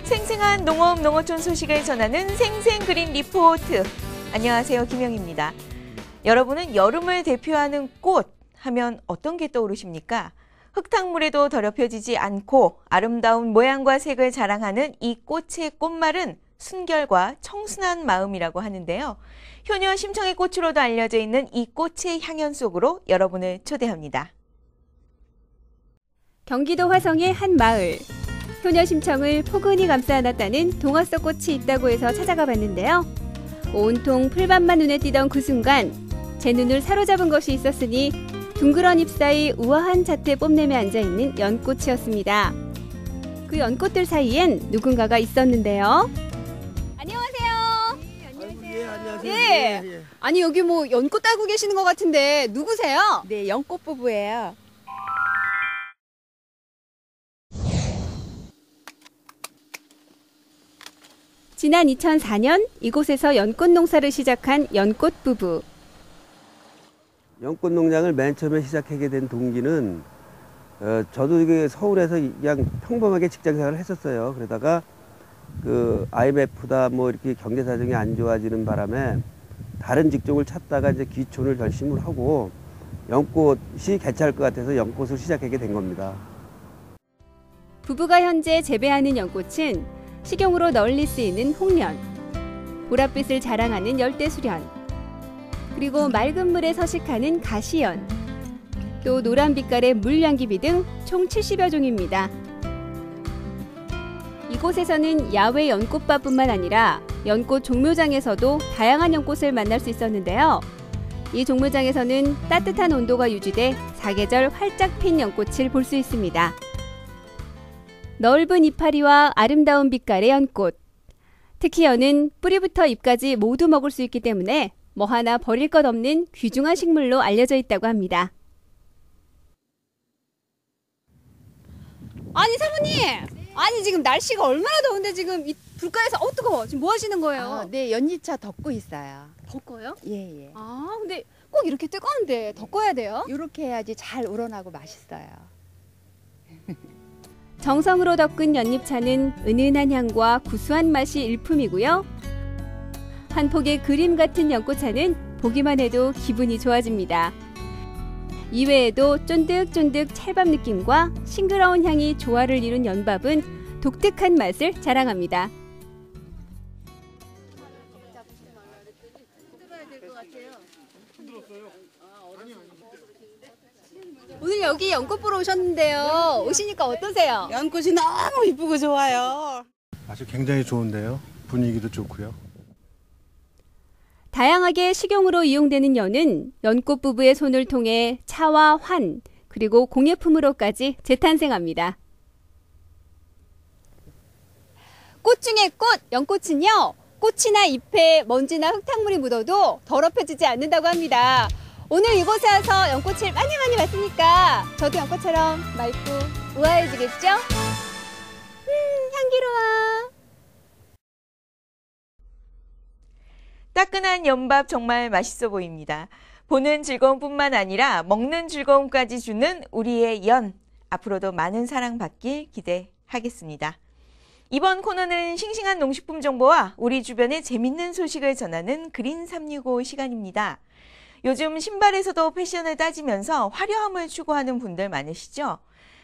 생생한 농업 농어촌 소식을 전하는 생생그린 리포트. 안녕하세요, 김영입니다. 여러분은 여름을 대표하는 꽃 하면 어떤 게 떠오르십니까? 흙탕물에도 더럽혀지지 않고 아름다운 모양과 색을 자랑하는 이 꽃의 꽃말은 순결과 청순한 마음이라고 하는데요. 효녀 심청의 꽃으로도 알려져 있는 이 꽃의 향연 속으로 여러분을 초대합니다. 경기도 화성의 한 마을. 효녀 심청을 포근히 감싸 안았다는 동화 속 꽃이 있다고 해서 찾아가 봤는데요. 온통 풀밭만 눈에 띄던 그 순간 제 눈을 사로잡은 것이 있었으니 둥그런 잎 사이 우아한 자태 뽐내며 앉아있는 연꽃이었습니다. 그 연꽃들 사이엔 누군가가 있었는데요. 안녕하세요. 네, 안녕하세요. 예, 안녕하세요. 네. 예, 예. 아니 여기 뭐 연꽃 따고 계시는 것 같은데 누구세요? 네, 연꽃 부부예요. 지난 2004년 이곳에서 연꽃 농사를 시작한 연꽃 부부. 연꽃 농장을 맨 처음에 시작하게 된 동기는 저도 이게 서울에서 그냥 평범하게 직장 생활을 했었어요. 그러다가 그 IMF다 뭐 이렇게 경제 사정이 안 좋아지는 바람에 다른 직종을 찾다가 이제 귀촌을 결심을 하고 연꽃이 괜찮을 것 같아서 연꽃을 시작하게 된 겁니다. 부부가 현재 재배하는 연꽃은 식용으로 널리 쓰이는 홍련, 보랏빛을 자랑하는 열대수련, 그리고 맑은 물에 서식하는 가시연, 또 노란 빛깔의 물량기비 등 총 70여 종입니다. 이곳에서는 야외 연꽃밭뿐만 아니라 연꽃 종묘장에서도 다양한 연꽃을 만날 수 있었는데요. 이 종묘장에서는 따뜻한 온도가 유지돼 사계절 활짝 핀 연꽃을 볼 수 있습니다. 넓은 이파리와 아름다운 빛깔의 연꽃. 특히 연은 뿌리부터 잎까지 모두 먹을 수 있기 때문에 뭐 하나 버릴 것 없는 귀중한 식물로 알려져 있다고 합니다. 아니 사모님! 아니 지금 날씨가 얼마나 더운데 지금 이 불가에서 뜨거워. 지금 뭐 하시는 거예요? 네, 연잎차 덮고 있어요. 덮어요? 예, 예. 근데 꼭 이렇게 뜨거운데 덮어야 돼요? 이렇게 해야지 잘 우러나고 맛있어요. 정성으로 덮은 연잎차는 은은한 향과 구수한 맛이 일품이고요. 한 폭의 그림 같은 연꽃차는 보기만 해도 기분이 좋아집니다. 이외에도 쫀득쫀득 찰밥 느낌과 싱그러운 향이 조화를 이룬 연밥은 독특한 맛을 자랑합니다. 오늘 여기 연꽃 보러 오셨는데요. 오시니까 어떠세요? 연꽃이 너무 이쁘고 좋아요. 아주 굉장히 좋은데요. 분위기도 좋고요. 다양하게 식용으로 이용되는 연은 연꽃 부부의 손을 통해 차와 환, 그리고 공예품으로까지 재탄생합니다. 꽃 중에 꽃, 연꽃은요. 꽃이나 잎에 먼지나 흙탕물이 묻어도 더럽혀지지 않는다고 합니다. 오늘 이곳에 와서 연꽃을 많이 봤으니까 저도 연꽃처럼 맑고 우아해지겠죠? 향기로워. 따끈한 연밥 정말 맛있어 보입니다. 보는 즐거움뿐만 아니라 먹는 즐거움까지 주는 우리의 연. 앞으로도 많은 사랑받길 기대하겠습니다. 이번 코너는 싱싱한 농식품 정보와 우리 주변의 재밌는 소식을 전하는 그린 365 시간입니다. 요즘 신발에서도 패션을 따지면서 화려함을 추구하는 분들 많으시죠?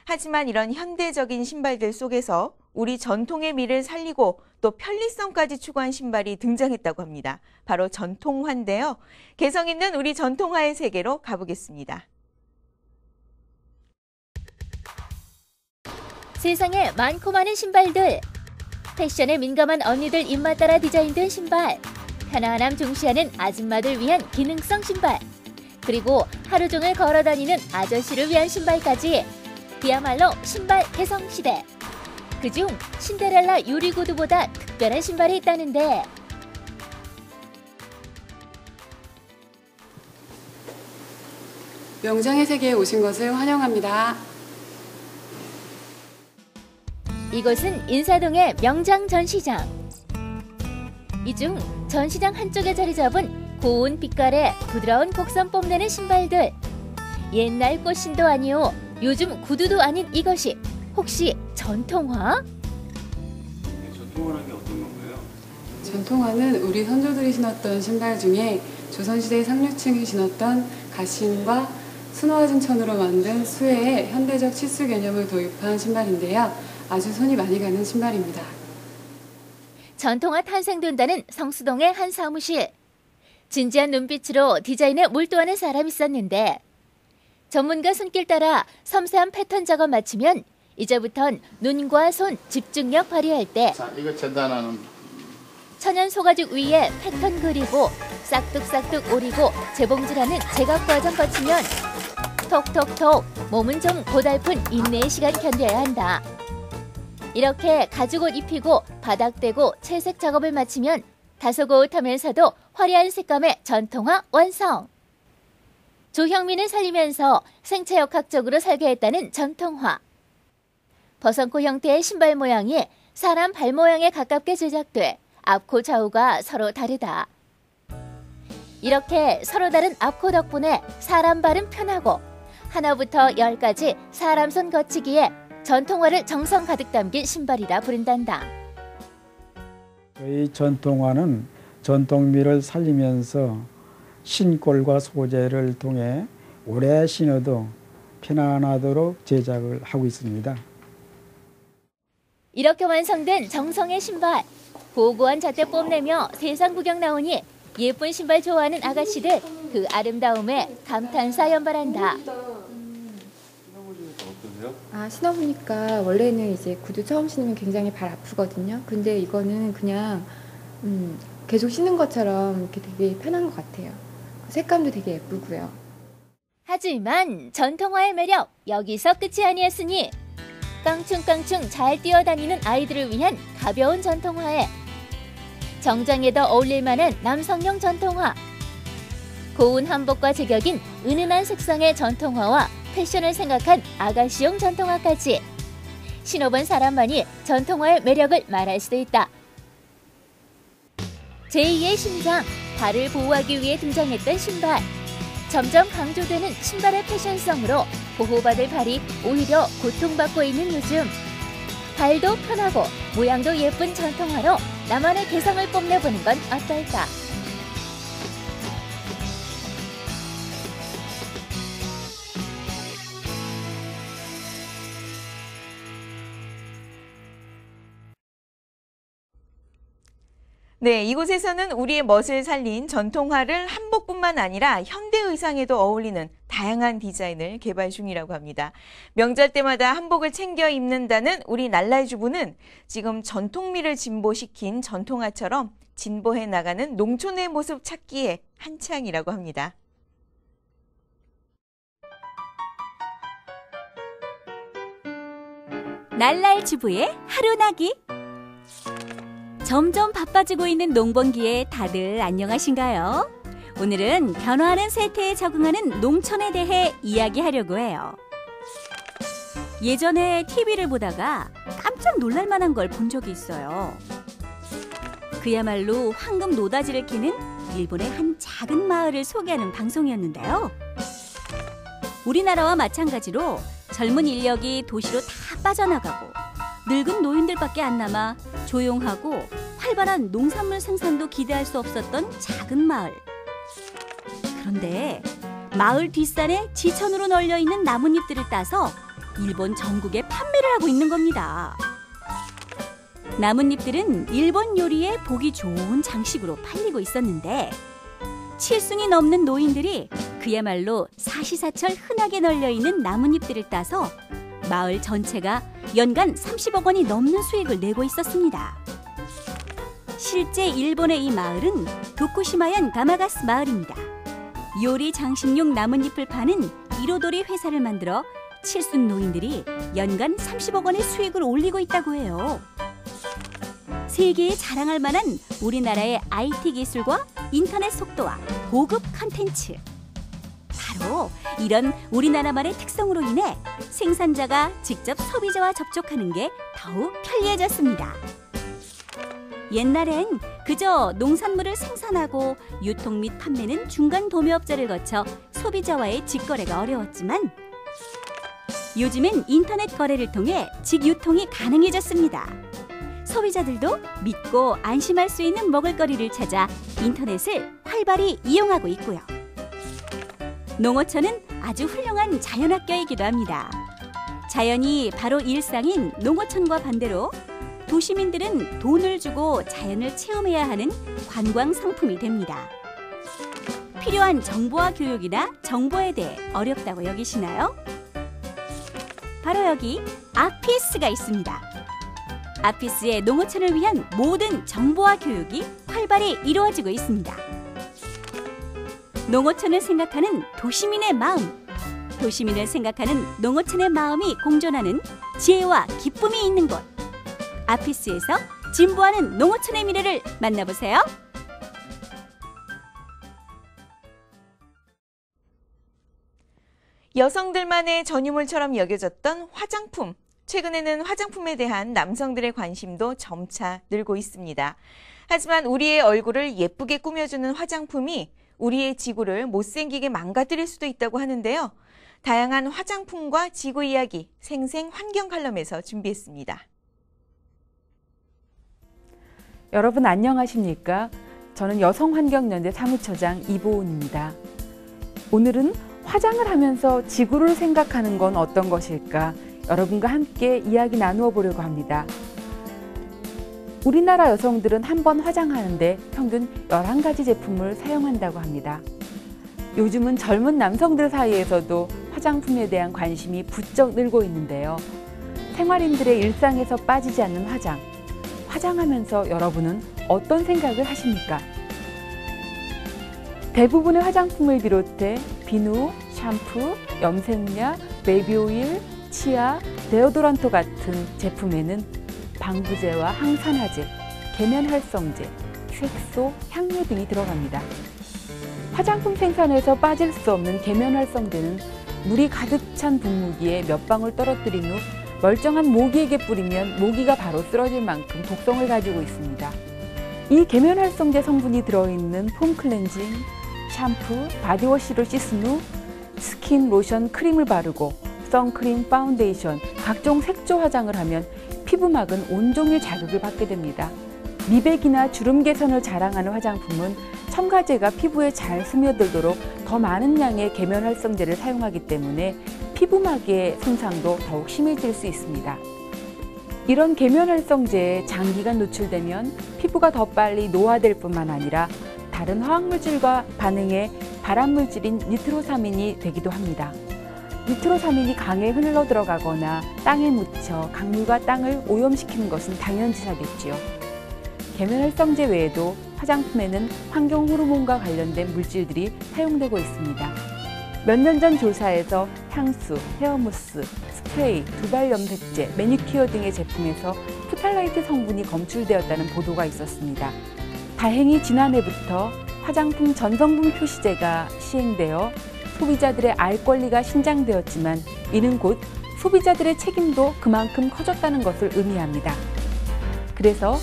하지만 이런 현대적인 신발들 속에서 우리 전통의 미를 살리고 또 편리성까지 추구한 신발이 등장했다고 합니다. 바로 전통화인데요. 개성 있는 우리 전통화의 세계로 가보겠습니다. 세상에 많고 많은 신발들. 패션에 민감한 언니들 입맛 따라 디자인된 신발. 편안함 중시하는 아줌마들 위한 기능성 신발. 그리고 하루 종일 걸어다니는 아저씨를 위한 신발까지. 그야말로 신발 개성시대. 그중 신데렐라 유리구두보다 특별한 신발이 있다는데. 명장의 세계에 오신 것을 환영합니다. 이곳은 인사동의 명장 전시장. 이 중 전시장 한쪽에 자리 잡은 고운 빛깔의 부드러운 곡선 뽐내는 신발들. 옛날 꽃신도 아니오, 요즘 구두도 아닌 이것이 혹시 전통화? 전통화라는 게 어떤 건가요? 전통화는 우리 선조들이 신었던 신발 중에 조선시대 상류층이 신었던 가신과 순화진천으로 만든 수혜의 현대적 치수 개념을 도입한 신발인데요. 아주 손이 많이 가는 신발입니다. 전통화 탄생된다는 성수동의 한 사무실. 진지한 눈빛으로 디자인에 몰두하는 사람이 있었는데 전문가 손길 따라 섬세한 패턴 작업 마치면 이제부턴 눈과 손 집중력 발휘할 때 자, 이거 재단하는 천연 소가죽 위에 패턴 그리고 싹둑싹둑 오리고 재봉질하는 제각 과정 거치면 톡톡톡 몸은 좀 고달픈 인내의 시간 견뎌야 한다. 이렇게 가죽옷 입히고 바닥대고 채색 작업을 마치면 다소곳하면서도 화려한 색감의 전통화 완성. 조형민을 살리면서 생체역학적으로 설계했다는 전통화. 버선코 형태의 신발 모양이 사람 발 모양에 가깝게 제작돼 앞코 좌우가 서로 다르다. 이렇게 서로 다른 앞코 덕분에 사람 발은 편하고 하나부터 10까지 사람 손 거치기에 전통화를 정성 가득 담긴 신발이라 부른단다. 저희 전통화는 전통미를 살리면서 신골과 소재를 통해 오래 신어도 편안하도록 제작을 하고 있습니다. 이렇게 완성된 정성의 신발. 고고한 잣대 뽐내며 세상 구경 나오니 예쁜 신발 좋아하는 아가씨들 그 아름다움에 감탄사 연발한다. 신어보니까 원래는 이제 구두 처음 신으면 굉장히 발 아프거든요. 근데 이거는 그냥 계속 신는 것처럼 이렇게 되게 편한 것 같아요. 색감도 되게 예쁘고요. 하지만 전통화의 매력 여기서 끝이 아니었으니 깡충깡충 잘 뛰어다니는 아이들을 위한 가벼운 전통화에 정장에도 어울릴 만한 남성용 전통화, 고운 한복과 제격인 은은한 색상의 전통화와 패션을 생각한 아가씨용 전통화까지 신어본 사람만이 전통화의 매력을 말할 수도 있다. 제2의 심장, 발을 보호하기 위해 등장했던 신발. 점점 강조되는 신발의 패션성으로 보호받을 발이 오히려 고통받고 있는 요즘. 발도 편하고 모양도 예쁜 전통화로 나만의 개성을 뽐내보는 건 어떨까? 네, 이곳에서는 우리의 멋을 살린 전통화를 한복뿐만 아니라 현대 의상에도 어울리는 다양한 디자인을 개발 중이라고 합니다. 명절 때마다 한복을 챙겨 입는다는 우리 날라의 주부는 지금 전통미를 진보시킨 전통화처럼 진보해 나가는 농촌의 모습 찾기에 한창이라고 합니다. 날라의 주부의 하루나기. 점점 바빠지고 있는 농번기에 다들 안녕하신가요? 오늘은 변화하는 세태에 적응하는 농촌에 대해 이야기하려고 해요. 예전에 TV를 보다가 깜짝 놀랄 만한 걸 본 적이 있어요. 그야말로 황금 노다지를 캐는 일본의 한 작은 마을을 소개하는 방송이었는데요. 우리나라와 마찬가지로 젊은 인력이 도시로 다 빠져나가고 늙은 노인들밖에 안 남아 조용하고 활발한 농산물 생산도 기대할 수 없었던 작은 마을. 그런데 마을 뒷산에 지천으로 널려있는 나뭇잎들을 따서 일본 전국에 판매를 하고 있는 겁니다. 나뭇잎들은 일본 요리에 보기 좋은 장식으로 팔리고 있었는데 7숭이 넘는 노인들이 그야말로 사시사철 흔하게 널려있는 나뭇잎들을 따서 마을 전체가 연간 30억 원이 넘는 수익을 내고 있었습니다. 실제 일본의 이 마을은 도쿠시마현 가마가스 마을입니다. 요리 장식용 나뭇잎을 파는 이로도리 회사를 만들어 칠순 노인들이 연간 30억 원의 수익을 올리고 있다고 해요. 세계에 자랑할 만한 우리나라의 IT 기술과 인터넷 속도와 고급 컨텐츠. 바로 이런 우리나라만의 특성으로 인해 생산자가 직접 소비자와 접촉하는 게 더욱 편리해졌습니다. 옛날엔 그저 농산물을 생산하고 유통 및 판매는 중간 도매업자를 거쳐 소비자와의 직거래가 어려웠지만 요즘엔 인터넷 거래를 통해 직유통이 가능해졌습니다. 소비자들도 믿고 안심할 수 있는 먹을거리를 찾아 인터넷을 활발히 이용하고 있고요. 농어촌은 아주 훌륭한 자연학교이기도 합니다. 자연이 바로 일상인 농어촌과 반대로 도시민들은 돈을 주고 자연을 체험해야 하는 관광 상품이 됩니다. 필요한 정보와 교육이나 정보에 대해 어렵다고 여기시나요? 바로 여기 아피스가 있습니다. 아피스의 농어촌을 위한 모든 정보와 교육이 활발히 이루어지고 있습니다. 농어촌을 생각하는 도시민의 마음, 도시민을 생각하는 농어촌의 마음이 공존하는 지혜와 기쁨이 있는 곳. 아피스에서 진보하는 농어촌의 미래를 만나보세요. 여성들만의 전유물처럼 여겨졌던 화장품. 최근에는 화장품에 대한 남성들의 관심도 점차 늘고 있습니다. 하지만 우리의 얼굴을 예쁘게 꾸며주는 화장품이 우리의 지구를 못생기게 망가뜨릴 수도 있다고 하는데요. 다양한 화장품과 지구 이야기 생생 환경 칼럼에서 준비했습니다. 여러분 안녕하십니까? 저는 여성환경연대 사무처장 이보은입니다. 오늘은 화장을 하면서 지구를 생각하는 건 어떤 것일까? 여러분과 함께 이야기 나누어 보려고 합니다. 우리나라 여성들은 한 번 화장하는데 평균 11가지 제품을 사용한다고 합니다. 요즘은 젊은 남성들 사이에서도 화장품에 대한 관심이 부쩍 늘고 있는데요. 생활인들의 일상에서 빠지지 않는 화장. 화장하면서 여러분은 어떤 생각을 하십니까? 대부분의 화장품을 비롯해 비누, 샴푸, 염색약, 베이비오일, 치아, 데오도란트 같은 제품에는 방부제와 항산화제, 계면활성제, 색소, 향료 등이 들어갑니다. 화장품 생산에서 빠질 수 없는 계면활성제는 물이 가득 찬 분무기에 몇 방울 떨어뜨린 후 멀쩡한 모기에게 뿌리면 모기가 바로 쓰러질 만큼 독성을 가지고 있습니다. 이 계면활성제 성분이 들어있는 폼 클렌징, 샴푸, 바디워시를 씻은 후 스킨, 로션, 크림을 바르고 선크림, 파운데이션, 각종 색조 화장을 하면 피부막은 온종일 자극을 받게 됩니다. 미백이나 주름 개선을 자랑하는 화장품은 첨가제가 피부에 잘 스며들도록 더 많은 양의 계면활성제를 사용하기 때문에 피부막의 손상도 더욱 심해질 수 있습니다. 이런 계면활성제에 장기간 노출되면 피부가 더 빨리 노화될 뿐만 아니라 다른 화학물질과 반응해 발암물질인 니트로사민이 되기도 합니다. 니트로사민이 강에 흘러 들어가거나 땅에 묻혀 강물과 땅을 오염시키는 것은 당연지사겠지요. 계면활성제 외에도 화장품에는 환경 호르몬과 관련된 물질들이 사용되고 있습니다. 몇 년 전 조사에서 향수, 헤어무스, 스프레이, 두발 염색제, 매니큐어 등의 제품에서 프탈라이트 성분이 검출되었다는 보도가 있었습니다. 다행히 지난해부터 화장품 전성분 표시제가 시행되어 소비자들의 알 권리가 신장되었지만 이는 곧 소비자들의 책임도 그만큼 커졌다는 것을 의미합니다. 그래서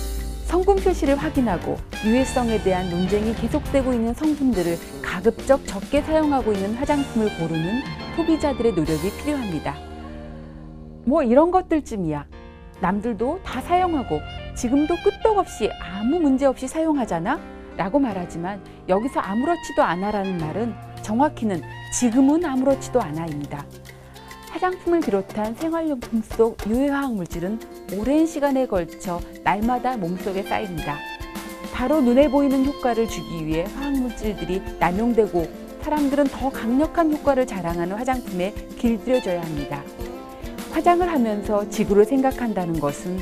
성분 표시를 확인하고 유해성에 대한 논쟁이 계속되고 있는 성분들을 가급적 적게 사용하고 있는 화장품을 고르는 소비자들의 노력이 필요합니다. 뭐 이런 것들쯤이야. 남들도 다 사용하고 지금도 끄떡없이 아무 문제 없이 사용하잖아? 라고 말하지만 여기서 아무렇지도 않아라는 말은 정확히는 지금은 아무렇지도 않아입니다. 화장품을 비롯한 생활용품 속 유해화학 물질은 오랜 시간에 걸쳐 날마다 몸속에 쌓입니다. 바로 눈에 보이는 효과를 주기 위해 화학물질들이 남용되고 사람들은 더 강력한 효과를 자랑하는 화장품에 길들여져야 합니다. 화장을 하면서 지구를 생각한다는 것은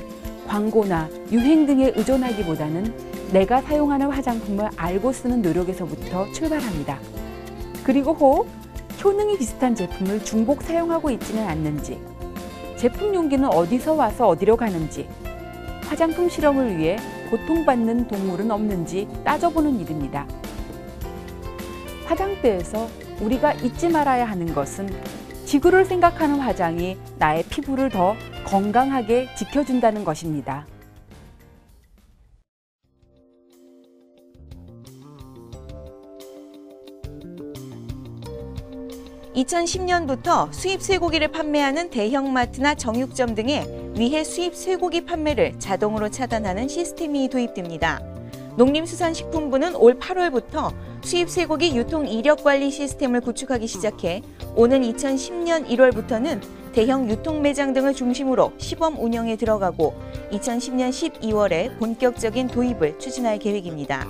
광고나 유행 등에 의존하기보다는 내가 사용하는 화장품을 알고 쓰는 노력에서부터 출발합니다. 그리고 혹 효능이 비슷한 제품을 중복 사용하고 있지는 않는지, 제품 용기는 어디서 와서 어디로 가는지, 화장품 실험을 위해 고통받는 동물은 없는지 따져보는 일입니다. 화장대에서 우리가 잊지 말아야 하는 것은 지구를 생각하는 화장이 나의 피부를 더 건강하게 지켜준다는 것입니다. 2010년부터 수입 쇠고기를 판매하는 대형마트나 정육점 등에 위해 수입 쇠고기 판매를 자동으로 차단하는 시스템이 도입됩니다. 농림수산식품부는 올 8월부터 수입 쇠고기 유통 이력 관리 시스템을 구축하기 시작해 오는 2010년 1월부터는 대형 유통 매장 등을 중심으로 시범 운영에 들어가고 2010년 12월에 본격적인 도입을 추진할 계획입니다.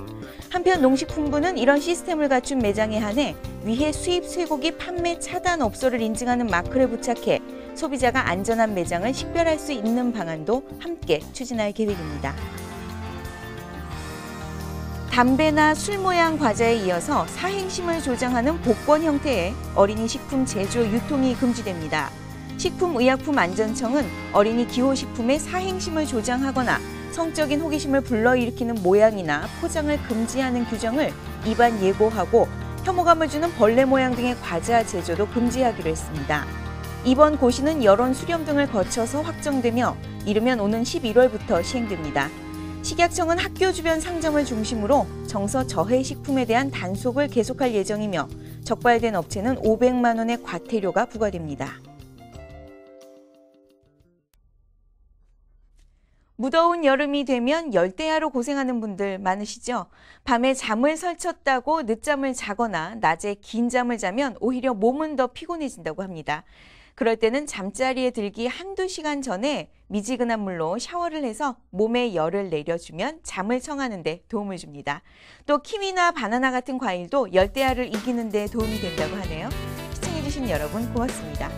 한편 농식품부는 이런 시스템을 갖춘 매장에 한해 위해 수입 쇠고기 판매 차단 업소를 인증하는 마크를 부착해 소비자가 안전한 매장을 식별할 수 있는 방안도 함께 추진할 계획입니다. 담배나 술 모양 과자에 이어서 사행심을 조장하는 복권 형태의 어린이 식품 제조 유통이 금지됩니다. 식품의약품안전청은 어린이 기호식품의 사행심을 조장하거나 성적인 호기심을 불러일으키는 모양이나 포장을 금지하는 규정을 입안 예고하고 혐오감을 주는 벌레 모양 등의 과자 제조도 금지하기로 했습니다. 이번 고시는 여론 수렴 등을 거쳐서 확정되며 이르면 오는 11월부터 시행됩니다. 식약청은 학교 주변 상점을 중심으로 정서 저해 식품에 대한 단속을 계속할 예정이며 적발된 업체는 500만 원의 과태료가 부과됩니다. 무더운 여름이 되면 열대야로 고생하는 분들 많으시죠? 밤에 잠을 설쳤다고 늦잠을 자거나 낮에 긴 잠을 자면 오히려 몸은 더 피곤해진다고 합니다. 그럴 때는 잠자리에 들기 한두 시간 전에 미지근한 물로 샤워를 해서 몸에 열을 내려주면 잠을 청하는 데 도움을 줍니다. 또 키위나 바나나 같은 과일도 열대야를 이기는 데 도움이 된다고 하네요. 시청해주신 여러분 고맙습니다.